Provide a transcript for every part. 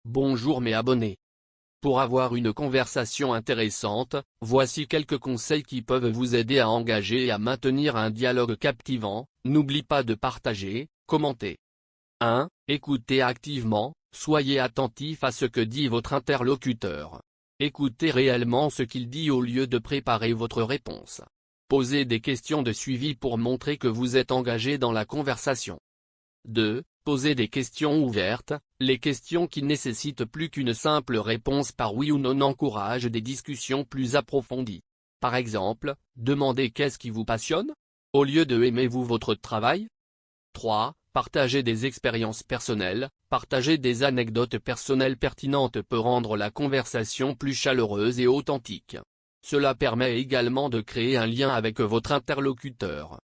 Bonjour mes abonnés. Pour avoir une conversation intéressante, voici quelques conseils qui peuvent vous aider à engager et à maintenir un dialogue captivant. N'oublie pas de partager, commenter. 1. Écoutez activement, soyez attentif à ce que dit votre interlocuteur. Écoutez réellement ce qu'il dit au lieu de préparer votre réponse. Posez des questions de suivi pour montrer que vous êtes engagé dans la conversation. 2. Posez des questions ouvertes. Les questions qui nécessitent plus qu'une simple réponse par oui ou non encouragent des discussions plus approfondies. Par exemple, demandez qu'est-ce qui vous passionne, au lieu de aimez-vous votre travail. 3. Partagez des expériences personnelles. Partager des anecdotes personnelles pertinentes peut rendre la conversation plus chaleureuse et authentique. Cela permet également de créer un lien avec votre interlocuteur.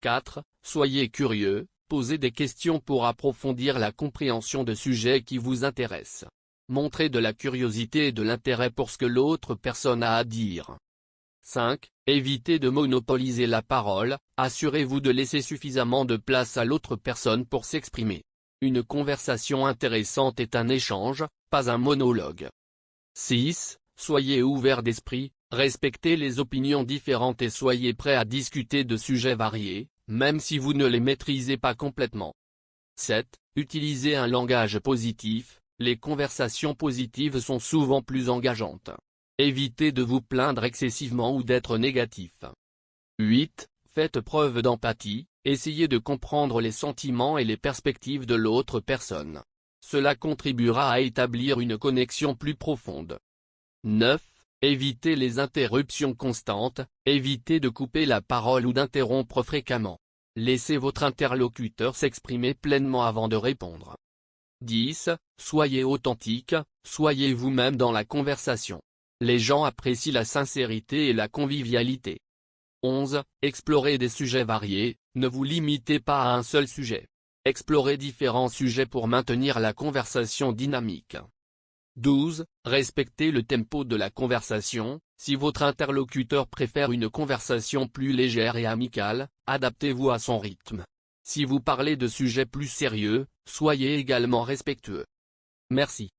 4. Soyez curieux. Posez des questions pour approfondir la compréhension de sujets qui vous intéressent. Montrez de la curiosité et de l'intérêt pour ce que l'autre personne a à dire. 5. Évitez de monopoliser la parole. Assurez-vous de laisser suffisamment de place à l'autre personne pour s'exprimer. Une conversation intéressante est un échange, pas un monologue. 6. Soyez ouvert d'esprit. Respectez les opinions différentes et soyez prêt à discuter de sujets variés, même si vous ne les maîtrisez pas complètement. 7. Utilisez un langage positif. Les conversations positives sont souvent plus engageantes. Évitez de vous plaindre excessivement ou d'être négatif. 8. Faites preuve d'empathie. Essayez de comprendre les sentiments et les perspectives de l'autre personne. Cela contribuera à établir une connexion plus profonde. 9. Évitez les interruptions constantes. Évitez de couper la parole ou d'interrompre fréquemment. Laissez votre interlocuteur s'exprimer pleinement avant de répondre. 10. Soyez authentique. Soyez vous-même dans la conversation. Les gens apprécient la sincérité et la convivialité. 11. Explorez des sujets variés. Ne vous limitez pas à un seul sujet. Explorez différents sujets pour maintenir la conversation dynamique. 12. Respectez le tempo de la conversation. Si votre interlocuteur préfère une conversation plus légère et amicale, adaptez-vous à son rythme. Si vous parlez de sujets plus sérieux, soyez également respectueux. Merci.